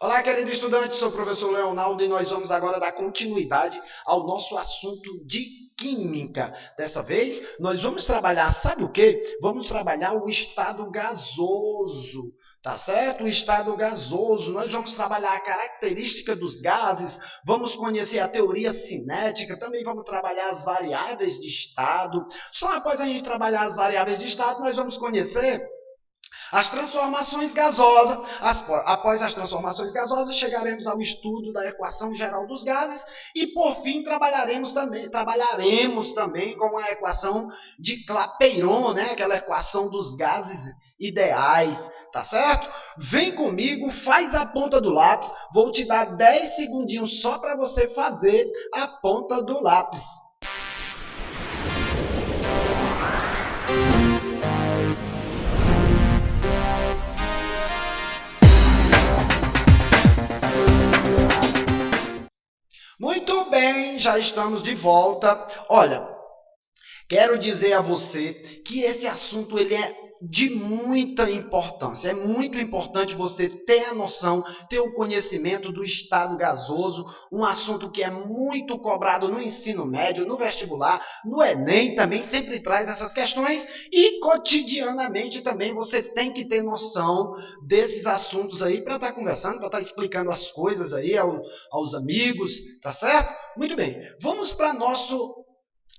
Olá, querido estudante, sou o professor Leonardo e nós vamos agora dar continuidade ao nosso assunto de química. Dessa vez, nós vamos trabalhar, sabe o quê? Vamos trabalhar o estado gasoso, tá certo? O estado gasoso. Nós vamos trabalhar a característica dos gases, vamos conhecer a teoria cinética, também vamos trabalhar as variáveis de estado. Só após a gente trabalhar as variáveis de estado, nós vamos conhecer as transformações gasosas, após as transformações gasosas, chegaremos ao estudo da equação geral dos gases e, por fim, trabalharemos também com a equação de Clapeyron, né? Aquela equação dos gases ideais, tá certo? Vem comigo, faz a ponta do lápis, vou te dar 10 segundinhos só para você fazer a ponta do lápis. Muito bem, já estamos de volta. Olha, quero dizer a você que esse assunto ele é de muita importância. É muito importante você ter a noção, ter o conhecimento do estado gasoso, um assunto que é muito cobrado no ensino médio, no vestibular, no Enem também sempre traz essas questões e cotidianamente também você tem que ter noção desses assuntos aí para estar conversando, para estar explicando as coisas aí aos amigos, tá certo? Muito bem, vamos para nosso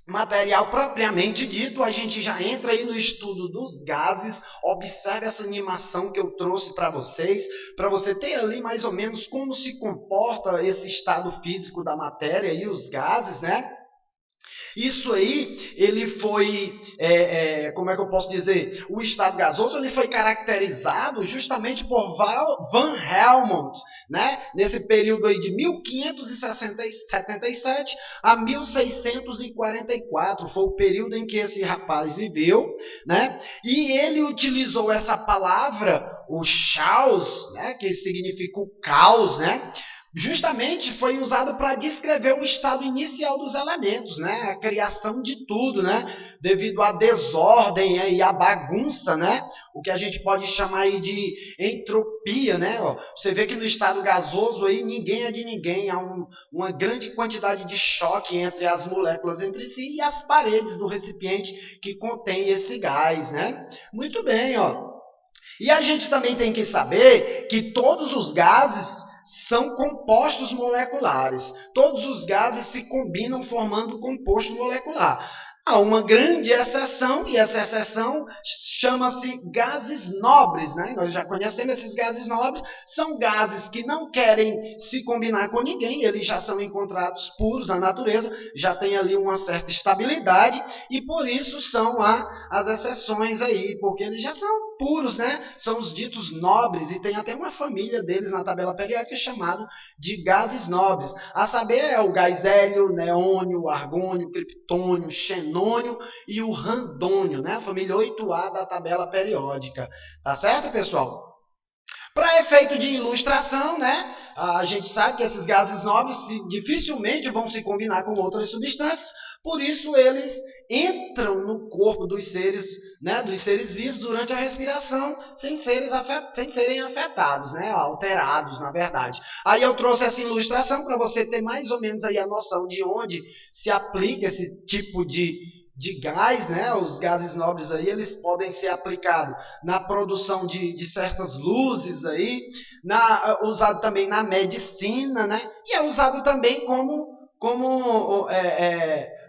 material propriamente dito, a gente já entra aí no estudo dos gases. Observe essa animação que eu trouxe para vocês, para você ter ali mais ou menos como se comporta esse estado físico da matéria e os gases, né? Isso aí, ele foi, como é que eu posso dizer? O estado gasoso ele foi caracterizado justamente por Van Helmont, né? Nesse período aí de 1577 a 1644, foi o período em que esse rapaz viveu, né? E ele utilizou essa palavra, o chaos, né? Que significa o caos, né? Justamente foi usado para descrever o estado inicial dos elementos, né? A criação de tudo, né? Devido à desordem e à bagunça, né? O que a gente pode chamar aí de entropia, né? Você vê que no estado gasoso aí ninguém é de ninguém, há uma grande quantidade de choque entre as moléculas entre si e as paredes do recipiente que contém esse gás, né? Muito bem, ó. E a gente também tem que saber que todos os gases são compostos moleculares. Todos os gases se combinam formando composto molecular. Há uma grande exceção, e essa exceção chama-se gases nobres, né? Nós já conhecemos esses gases nobres, são gases que não querem se combinar com ninguém, eles já são encontrados puros na natureza, já tem ali uma certa estabilidade, e por isso são as exceções aí, porque eles já são puros, né? São os ditos nobres, e tem até uma família deles na tabela periódica chamado de gases nobres. A saber, é o gás hélio, neônio, argônio, criptônio, xenônio e o randônio, né? A família 8A da tabela periódica. Tá certo, pessoal? Para efeito de ilustração, né, a gente sabe que esses gases nobres dificilmente vão se combinar com outras substâncias, por isso eles entram no corpo dos seres, né, dos seres vivos durante a respiração sem serem afetados, né, alterados, na verdade. Aí eu trouxe essa ilustração para você ter mais ou menos aí a noção de onde se aplica esse tipo de gás, né? Os gases nobres aí, eles podem ser aplicados na produção de certas luzes aí, usado também na medicina, né? E é usado também como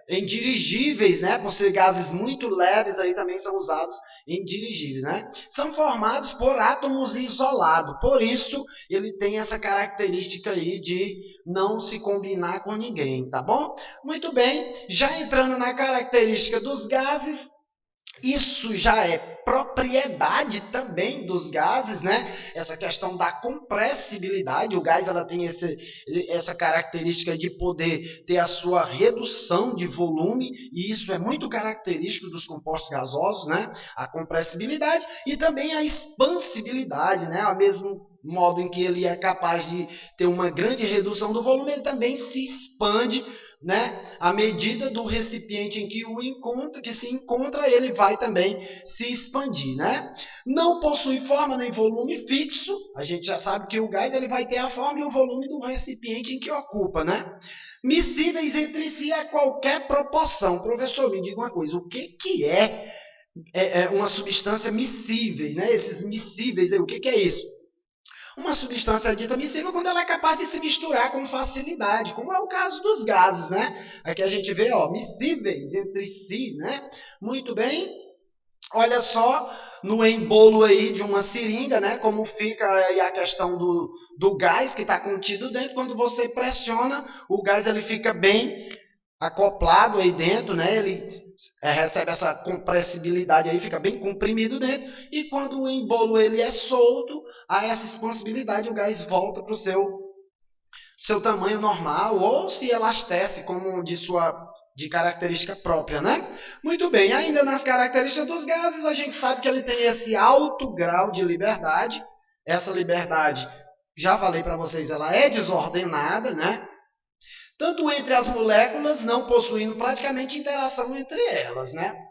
em dirigíveis, né? Por ser gases muito leves aí também são usados em dirigíveis, né? São formados por átomos isolados, por isso ele tem essa característica aí de não se combinar com ninguém, tá bom? Muito bem, já entrando na característica dos gases, isso já é propriedade também dos gases, né? Essa questão da compressibilidade, o gás ela tem essa característica de poder ter a sua redução de volume, e isso é muito característico dos compostos gasosos, né? A compressibilidade e também a expansibilidade, né? Ao mesmo modo em que ele é capaz de ter uma grande redução do volume, ele também se expande né, à medida do recipiente em que se encontra, ele vai também se expandir, né? Não possui forma nem volume fixo. A gente já sabe que o gás ele vai ter a forma e o volume do recipiente em que ocupa, né? Miscíveis entre si a qualquer proporção. Professor, me diga uma coisa, o que é uma substância miscível, né? Esses miscíveis, o que é isso? Uma substância dita miscível quando ela é capaz de se misturar com facilidade, como é o caso dos gases, né? Aqui a gente vê, ó, miscíveis entre si, né? Muito bem. Olha só no embolo aí de uma seringa, né? Como fica aí a questão do gás que está contido dentro. Quando você pressiona, o gás ele fica bem acoplado aí dentro, né? Ele recebe essa compressibilidade aí, fica bem comprimido dentro, e quando o embolo ele é solto, há essa expansibilidade, o gás volta para o seu tamanho normal, ou se elastece como de característica própria, né? Muito bem, ainda nas características dos gases, a gente sabe que ele tem esse alto grau de liberdade. Essa liberdade, já falei para vocês, ela é desordenada, né? Tanto entre as moléculas, não possuindo praticamente interação entre elas, né?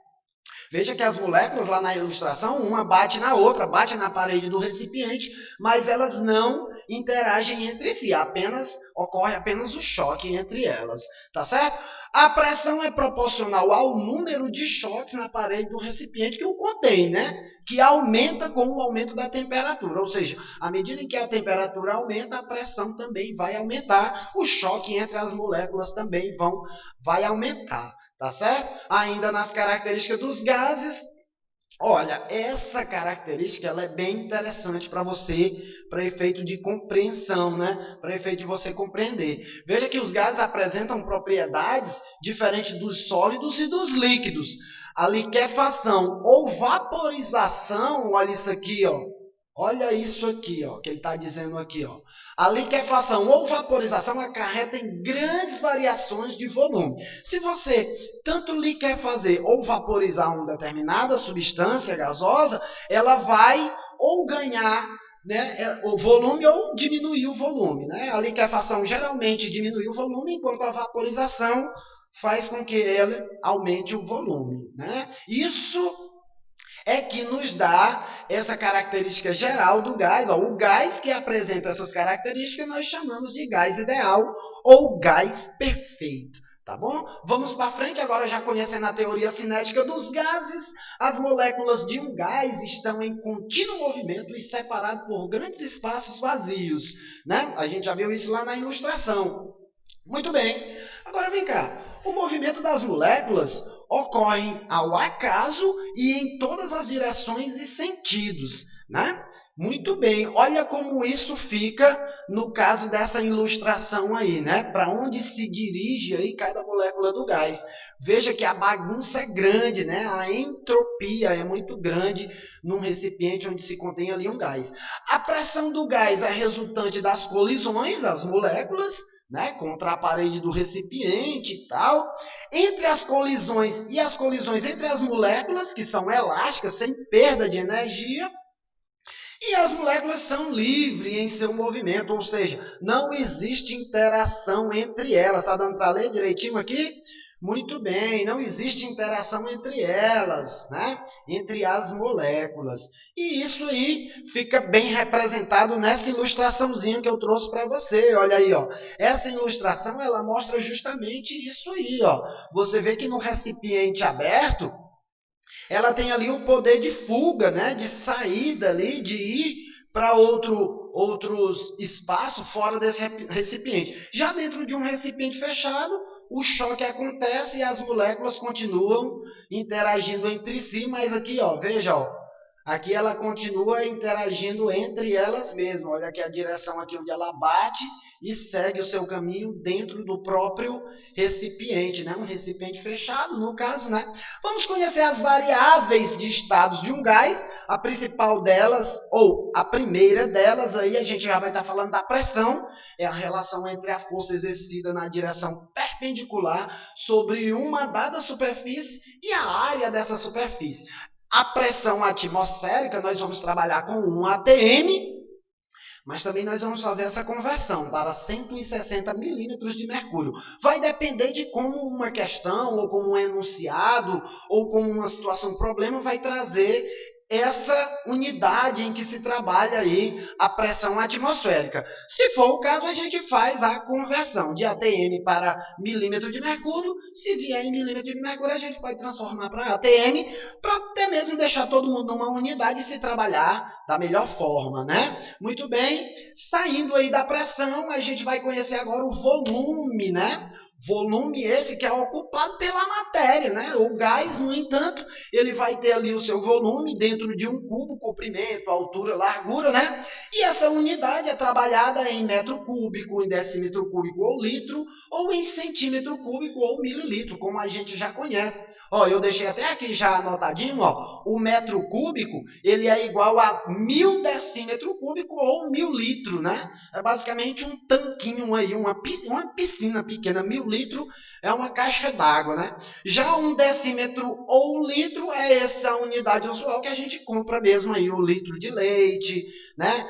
Veja que as moléculas lá na ilustração, uma bate na outra, bate na parede do recipiente, mas elas não interagem entre si, ocorre apenas o choque entre elas, tá certo? A pressão é proporcional ao número de choques na parede do recipiente que o contém, né? Que aumenta com o aumento da temperatura, ou seja, à medida em que a temperatura aumenta, a pressão também vai aumentar, o choque entre as moléculas também vai aumentar. Tá certo? Ainda nas características dos gases, olha, essa característica ela é bem interessante para você, para efeito de compreensão, né? Para efeito de você compreender. Veja que os gases apresentam propriedades diferentes dos sólidos e dos líquidos. A liquefação ou vaporização, olha isso aqui, ó. Olha isso aqui, ó, que ele está dizendo aqui, ó. A liquefação ou vaporização acarreta em grandes variações de volume. Se você tanto liquefazer ou vaporizar uma determinada substância gasosa, ela vai ou ganhar, né, o volume ou diminuir o volume, né? A liquefação geralmente diminui o volume, enquanto a vaporização faz com que ela aumente o volume, né? Isso é que nos dá essa característica geral do gás. Ó, o gás que apresenta essas características nós chamamos de gás ideal ou gás perfeito. Tá bom? Vamos para frente agora, já conhecendo a teoria cinética dos gases. As moléculas de um gás estão em contínuo movimento e separadas por grandes espaços vazios, né? A gente já viu isso lá na ilustração. Muito bem. Agora vem cá. O movimento das moléculas ocorre ao acaso e em todas as direções e sentidos, né? Muito bem. Olha como isso fica no caso dessa ilustração aí, né? Para onde se dirige aí cada molécula do gás. Veja que a bagunça é grande, né? A entropia é muito grande num recipiente onde se contém ali um gás. A pressão do gás é resultante das colisões das moléculas, né, contra a parede do recipiente e tal. Entre as colisões e as colisões entre as moléculas, que são elásticas, sem perda de energia, e as moléculas são livres em seu movimento, ou seja, não existe interação entre elas. Está dando para ler direitinho aqui? Muito bem, não existe interação entre elas, né? Entre as moléculas. E isso aí fica bem representado nessa ilustraçãozinha que eu trouxe para você. Olha aí, ó. Essa ilustração ela mostra justamente isso aí, ó. Você vê que no recipiente aberto, ela tem ali o poder de fuga, né? De saída ali, de ir para outros espaços fora desse recipiente. Já dentro de um recipiente fechado, o choque acontece e as moléculas continuam interagindo entre si, mas aqui, ó, veja, ó, aqui ela continua interagindo entre elas mesmas. Olha aqui a direção aqui onde ela bate e segue o seu caminho dentro do próprio recipiente, né? Um recipiente fechado, no caso, né? Vamos conhecer as variáveis de estados de um gás. A principal delas, ou a primeira delas, aí a gente já vai estar falando da pressão, é a relação entre a força exercida na direção perpendicular sobre uma dada superfície e a área dessa superfície. A pressão atmosférica, nós vamos trabalhar com 1 atm, Mas também nós vamos fazer essa conversão para 160 milímetros de mercúrio. Vai depender de como uma questão, ou como um enunciado, ou como uma situação, problema, vai trazer essa unidade em que se trabalha aí a pressão atmosférica. Se for o caso, a gente faz a conversão de atm para milímetro de mercúrio. Se vier em milímetro de mercúrio, a gente pode transformar para atm, para até mesmo deixar todo mundo numa unidade e se trabalhar da melhor forma, né? Muito bem, saindo aí da pressão, a gente vai conhecer agora o volume, né? Volume esse que é ocupado pela matéria, né? O gás, no entanto, ele vai ter ali o seu volume dentro de um cubo, comprimento, altura, largura, né? E essa unidade é trabalhada em metro cúbico, em decímetro cúbico ou litro, ou em centímetro cúbico ou mililitro, como a gente já conhece. Ó, eu deixei até aqui já anotadinho, ó, o metro cúbico, ele é igual a 1000 decímetro cúbico ou 1000 litros, né? É basicamente um tanquinho aí, uma piscina pequena, 1000 litros é uma caixa d'água, né? Já um decímetro ou litro é essa unidade usual que a gente compra mesmo aí, o litro de leite, né?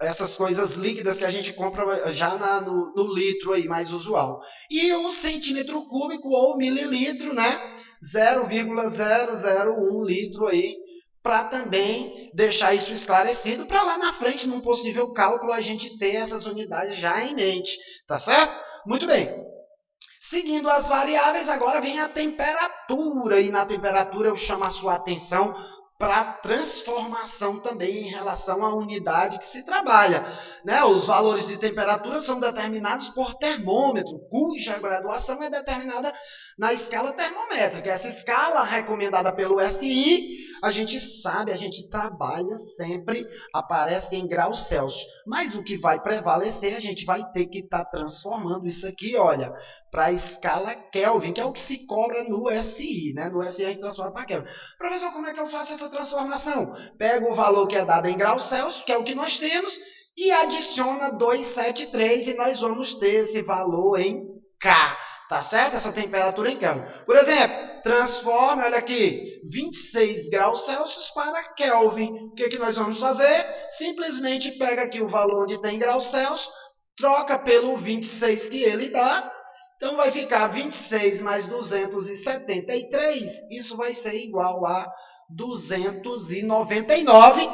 Essas coisas líquidas que a gente compra já no litro aí, mais usual. E um centímetro cúbico ou mililitro, né? 0,001 litro aí, para também deixar isso esclarecido, para lá na frente, num possível cálculo, a gente ter essas unidades já em mente, tá certo? Muito bem. Seguindo as variáveis, agora vem a temperatura, e na temperatura eu chamo a sua atenção para a transformação também em relação à unidade que se trabalha, né? Os valores de temperatura são determinados por termômetro, cuja graduação é determinada na escala termométrica. Essa escala recomendada pelo SI, a gente sabe, a gente trabalha sempre, aparece em graus Celsius. Mas o que vai prevalecer, a gente vai ter que estar transformando isso aqui, olha, para a escala Kelvin, que é o que se cobra no SI, né? No SI a gente transforma para Kelvin. Professor, como é que eu faço essa transformação? Pega o valor que é dado em graus Celsius, que é o que nós temos, e adiciona 273 e nós vamos ter esse valor em K, tá certo? Essa temperatura em Kelvin. Por exemplo, transforma, olha aqui, 26 graus Celsius para Kelvin. O que nós vamos fazer? Simplesmente pega aqui o valor onde tem graus Celsius, troca pelo 26 que ele dá. Então, vai ficar 26 mais 273, isso vai ser igual a 299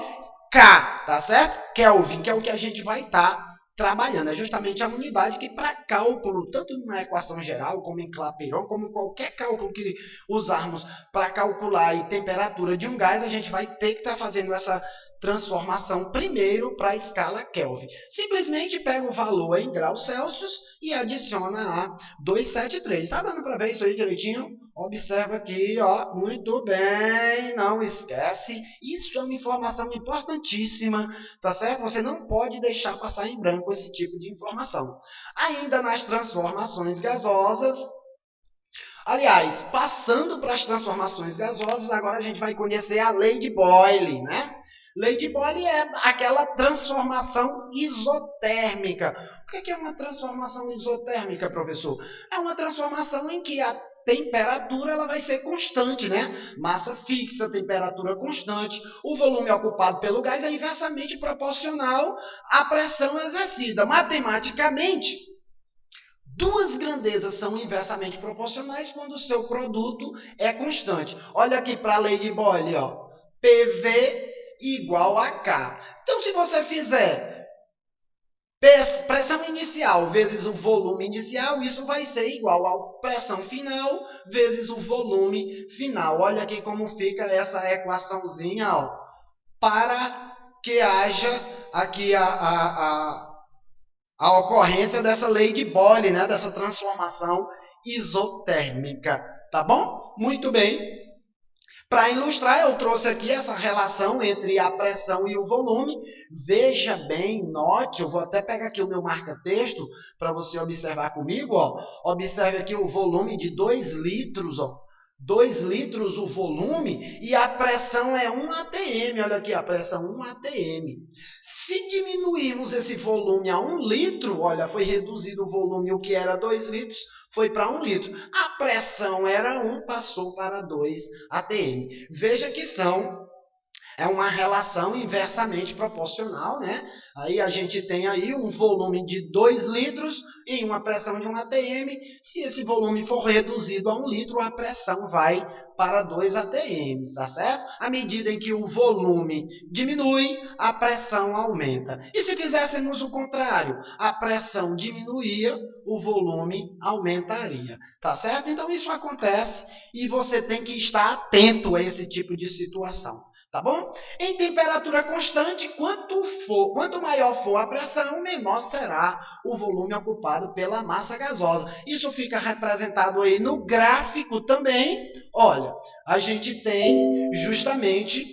K, tá certo? Kelvin, que é o que a gente vai estar trabalhando. É justamente a unidade que, para cálculo, tanto na equação geral, como em Clapeyron, como qualquer cálculo que usarmos para calcular a temperatura de um gás, a gente vai ter que estar fazendo essa transformação primeiro para a escala Kelvin. Simplesmente pega o valor em graus Celsius e adiciona a 273. Está dando para ver isso aí direitinho? Observa aqui, ó, muito bem, não esquece, isso é uma informação importantíssima, tá certo? Você não pode deixar passar em branco esse tipo de informação. Ainda nas transformações gasosas, aliás, passando para as transformações gasosas, agora a gente vai conhecer a lei de Boyle, né? Lei de Boyle é aquela transformação isotérmica. O que é uma transformação isotérmica, professor? É uma transformação em que a temperatura ela vai ser constante, né? Massa fixa, temperatura constante. O volume ocupado pelo gás é inversamente proporcional à pressão exercida. Matematicamente, duas grandezas são inversamente proporcionais quando o seu produto é constante. Olha aqui para a lei de Boyle, ó. PV igual a K. Então, se você fizer pressão inicial vezes o volume inicial, isso vai ser igual a pressão final vezes o volume final. Olha aqui como fica essa equaçãozinha, ó, para que haja aqui a ocorrência dessa lei de Boyle, né, dessa transformação isotérmica. Tá bom? Muito bem. Para ilustrar, eu trouxe aqui essa relação entre a pressão e o volume. Veja bem, note, eu vou até pegar aqui o meu marca-texto para você observar comigo. Ó. Observe aqui o volume de 2 litros. Ó. 2 litros o volume e a pressão é 1 atm. Olha aqui, a pressão 1 atm. Se diminuirmos esse volume a 1 litro, olha, foi reduzido o volume, o que era 2 litros, foi para 1 litro. A pressão era 1, passou para 2 atm. Veja que são É uma relação inversamente proporcional, né? Aí a gente tem aí um volume de 2 litros em uma pressão de 1 atm. Se esse volume for reduzido a 1 litro, a pressão vai para 2 atm, tá certo? À medida em que o volume diminui, a pressão aumenta. E se fizéssemos o contrário, a pressão diminuía, o volume aumentaria, tá certo? Então isso acontece e você tem que estar atento a esse tipo de situação. Tá bom? Em temperatura constante, quanto maior for a pressão, menor será o volume ocupado pela massa gasosa. Isso fica representado aí no gráfico também. Olha, a gente tem justamente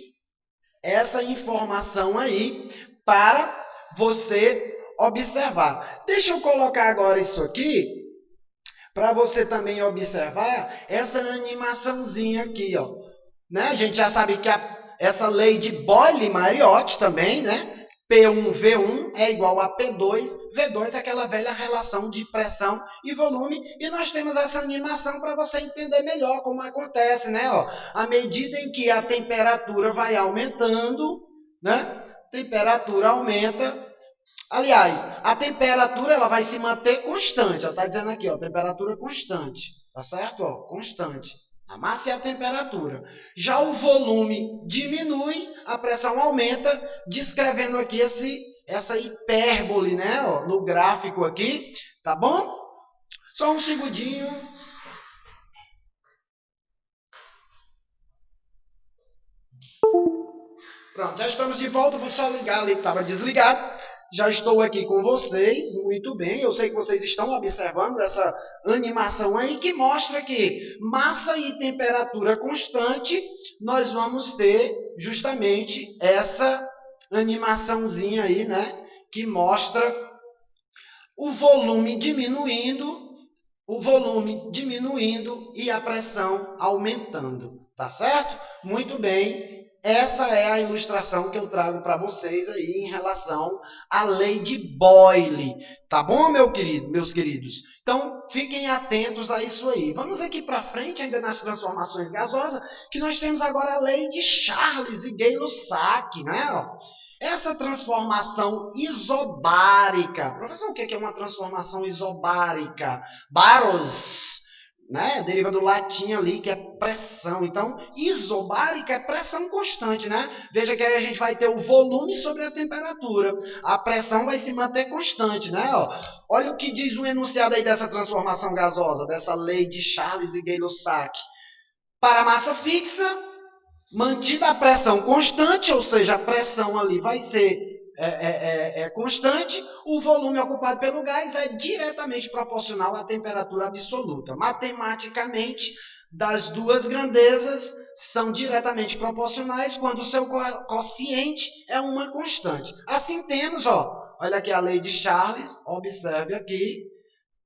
essa informação aí para você observar. Deixa eu colocar agora isso aqui para você também observar essa animaçãozinha aqui, ó. Né? A gente já sabe que essa lei de Boyle-Mariotti também, né? P1V1 é igual a P2, V2 é aquela velha relação de pressão e volume, e nós temos essa animação para você entender melhor como acontece, né? Ó, à medida em que a temperatura vai aumentando, né? Temperatura aumenta. Aliás, a temperatura ela vai se manter constante. Está dizendo aqui, ó, temperatura constante, tá certo? Ó, constante. A massa é a temperatura. Já o volume diminui, a pressão aumenta, descrevendo aqui essa hipérbole, né? Ó, no gráfico aqui, tá bom? Só um segundinho. Pronto, já estamos de volta. Vou só ligar ali que estava desligado. Já estou aqui com vocês, muito bem. Eu sei que vocês estão observando essa animação aí que mostra que massa e temperatura constante, nós vamos ter justamente essa animaçãozinha aí, né? Que mostra o volume diminuindo e a pressão aumentando, tá certo? Muito bem. Essa é a ilustração que eu trago para vocês aí em relação à lei de Boyle. Tá bom, meus queridos? Então, fiquem atentos a isso aí. Vamos aqui para frente, ainda nas transformações gasosas, que nós temos agora a lei de Charles e Gay-Lussac, né? Essa transformação isobárica. Professor, o que é uma transformação isobárica? Baros, né? Deriva do latim ali, que é pressão. Então, isobárica é pressão constante, né? Veja que aí a gente vai ter o volume sobre a temperatura. A pressão vai se manter constante, né? Ó, olha o que diz o enunciado aí dessa transformação gasosa, dessa lei de Charles e Gay-Lussac. Para a massa fixa, mantida a pressão constante, ou seja, a pressão ali vai ser constante, o volume ocupado pelo gás é diretamente proporcional à temperatura absoluta. Matematicamente, das duas grandezas são diretamente proporcionais quando o seu quociente é uma constante. Assim temos, ó, olha aqui a lei de Charles, observe aqui,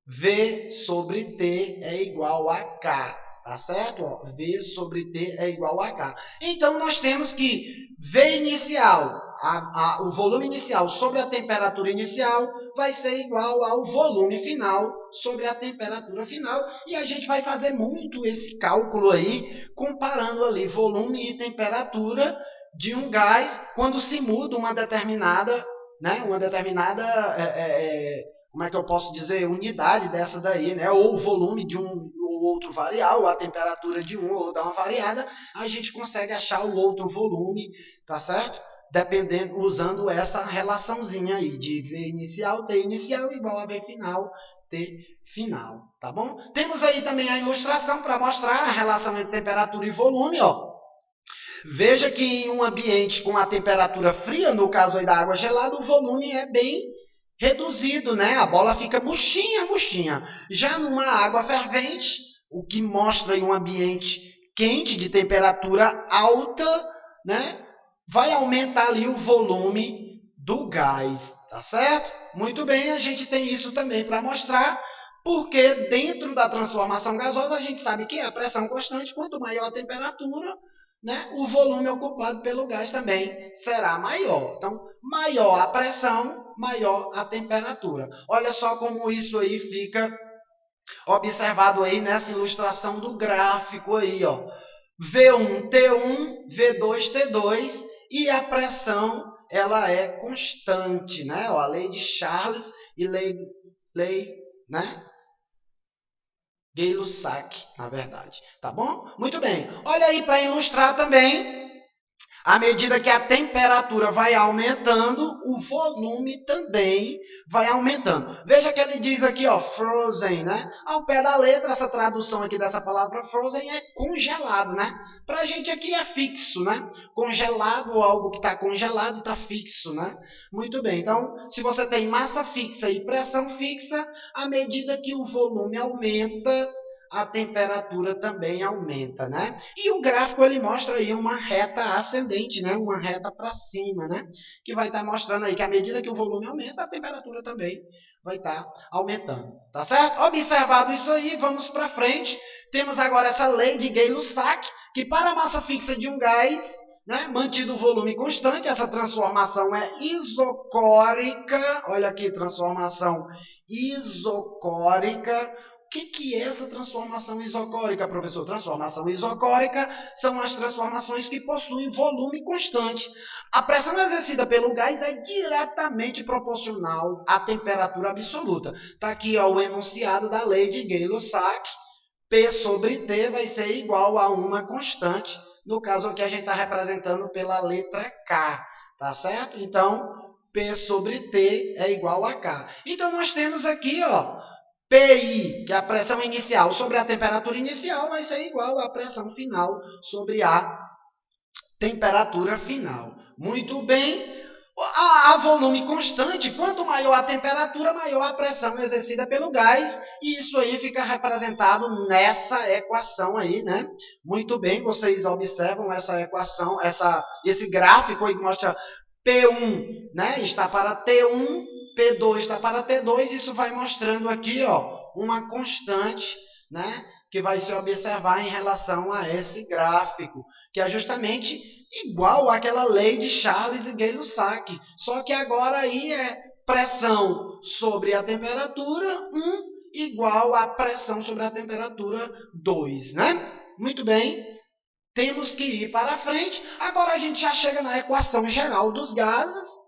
V sobre T é igual a K. Tá certo? Ó, V sobre T é igual a K. Então, nós temos que V inicial, o volume inicial sobre a temperatura inicial, vai ser igual ao volume final sobre a temperatura final. E a gente vai fazer muito esse cálculo aí, comparando ali volume e temperatura de um gás quando se muda uma determinada, né? Como é que eu posso dizer, unidade dessa daí, né? Ou o volume de um ou outro variar, ou a temperatura de um ou dar uma variada, a gente consegue achar o outro volume, tá certo? Dependendo, usando essa relaçãozinha aí de V inicial, T inicial igual a V final, T final, tá bom? Temos aí também a ilustração para mostrar a relação entre temperatura e volume, ó. Veja que em um ambiente com a temperatura fria, no caso aí da água gelada, o volume é bem reduzido, né? A bola fica murchinha. Já numa água fervente, o que mostra em um ambiente quente, de temperatura alta, né? Vai aumentar ali o volume do gás, tá certo? Muito bem, a gente tem isso também para mostrar, porque dentro da transformação gasosa a gente sabe que é a pressão constante, quanto maior a temperatura, né, o volume ocupado pelo gás também será maior. Então, maior a pressão, maior a temperatura. Olha só como isso aí fica observado aí nessa ilustração do gráfico aí, ó. V1, T1, V2, T2, e a pressão ela é constante, né? Ó, a lei de Charles e né? Gay-Lussac, na verdade, tá bom? Muito bem. Olha aí para ilustrar também. À medida que a temperatura vai aumentando, o volume também vai aumentando. Veja que ele diz aqui, ó, frozen, né? Ao pé da letra, essa tradução aqui dessa palavra frozen é congelado, né? Pra gente aqui é fixo, né? Congelado, algo que está congelado, está fixo, né? Muito bem. Então, se você tem massa fixa e pressão fixa, à medida que o volume aumenta, a temperatura também aumenta, né? E o gráfico ele mostra aí uma reta ascendente, né? Uma reta para cima, né? Que vai estar mostrando aí que à medida que o volume aumenta, a temperatura também vai estar aumentando, tá certo? Observado isso aí, vamos para frente. Temos agora essa lei de Gay-Lussac, que para a massa fixa de um gás, né, mantido o volume constante, essa transformação é isocórica. Olha aqui, transformação isocórica. O que é essa transformação isocórica, professor? Transformação isocórica são as transformações que possuem volume constante. A pressão exercida pelo gás é diretamente proporcional à temperatura absoluta. Está aqui ó, o enunciado da lei de Gay-Lussac. P sobre T vai ser igual a uma constante. No caso aqui a gente está representando pela letra K, tá certo? Então, P sobre T é igual a K. Então, nós temos aqui, ó, PI, que é a pressão inicial sobre a temperatura inicial, vai ser igual à pressão final sobre a temperatura final. Muito bem. A volume constante, quanto maior a temperatura, maior a pressão exercida pelo gás, e isso aí fica representado nessa equação aí, né? Muito bem, vocês observam essa equação, esse gráfico aí que mostra P1, né, está para T1, P2 está para T2, isso vai mostrando aqui, ó, uma constante, né, que vai se observar em relação a esse gráfico, que é justamente igual àquela lei de Charles e Gay-Lussac, só que agora aí é pressão sobre a temperatura 1 igual a pressão sobre a temperatura 2, né? Muito bem, temos que ir para frente. Agora a gente já chega na equação geral dos gases.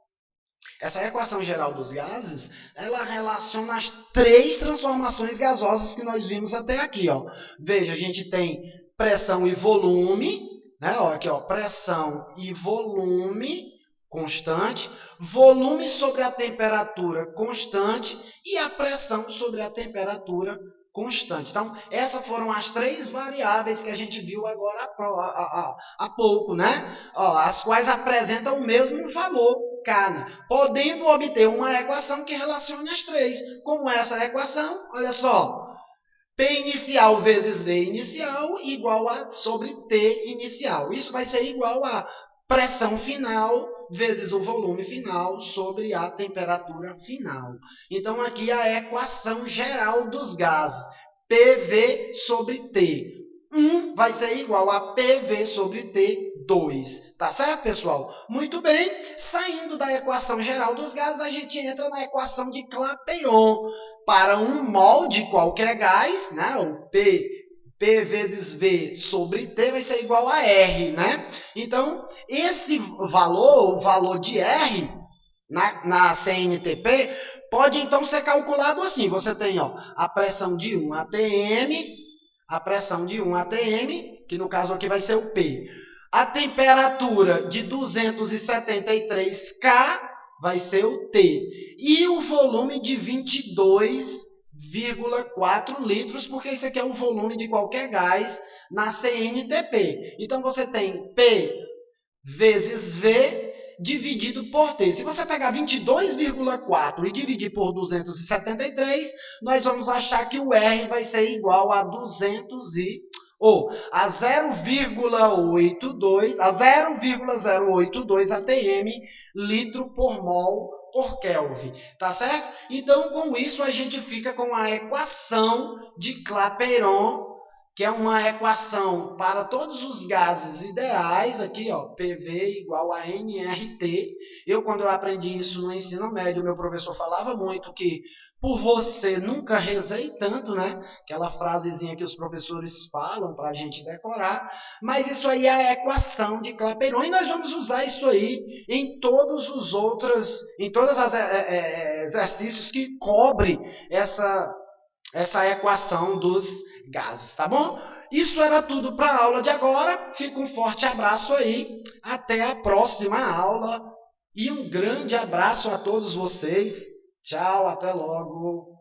Essa equação geral dos gases, ela relaciona as três transformações gasosas que nós vimos até aqui. Ó. Veja, a gente tem pressão e volume, né? Ó, aqui, ó, pressão e volume constante, volume sobre a temperatura constante e a pressão sobre a temperatura constante. Então, essas foram as três variáveis que a gente viu agora há pouco, né? Ó, as quais apresentam o mesmo valor, K, podendo obter uma equação que relacione as três. Como essa equação, olha só, P inicial vezes V inicial igual a sobre T inicial. Isso vai ser igual a pressão final vezes o volume final sobre a temperatura final. Então, aqui a equação geral dos gases, PV sobre T. 1 vai ser igual a PV sobre T2. Tá certo, pessoal? Muito bem. Saindo da equação geral dos gases, a gente entra na equação de Clapeyron. Para um mol de qualquer gás, né, o P vezes V sobre T vai ser igual a R, né? Então, esse valor, o valor de R na CNTP, pode então ser calculado assim. Você tem ó, a pressão de 1 atm, a pressão de 1 atm, que no caso aqui vai ser o P. A temperatura de 273 K vai ser o T. E o volume de 22,4 litros, porque isso aqui é o volume de qualquer gás na CNTP. Então, você tem P vezes V dividido por T. Se você pegar 22,4 e dividir por 273, nós vamos achar que o R vai ser igual a 0,082 atm litro por mol por Kelvin, tá certo? Então, com isso, a gente fica com a equação de Clapeyron, que é uma equação para todos os gases ideais, aqui, ó, PV igual a nRT. Quando eu aprendi isso no ensino médio, meu professor falava muito que por você nunca rezei tanto, né? Aquela frasezinha que os professores falam para a gente decorar, mas isso aí é a equação de Clapeyron, e nós vamos usar isso aí em todos os outros, em todos os exercícios que cobre essa equação dos gases, tá bom? Isso era tudo para a aula de agora. Fica um forte abraço aí. Até a próxima aula. E um grande abraço a todos vocês. Tchau, até logo.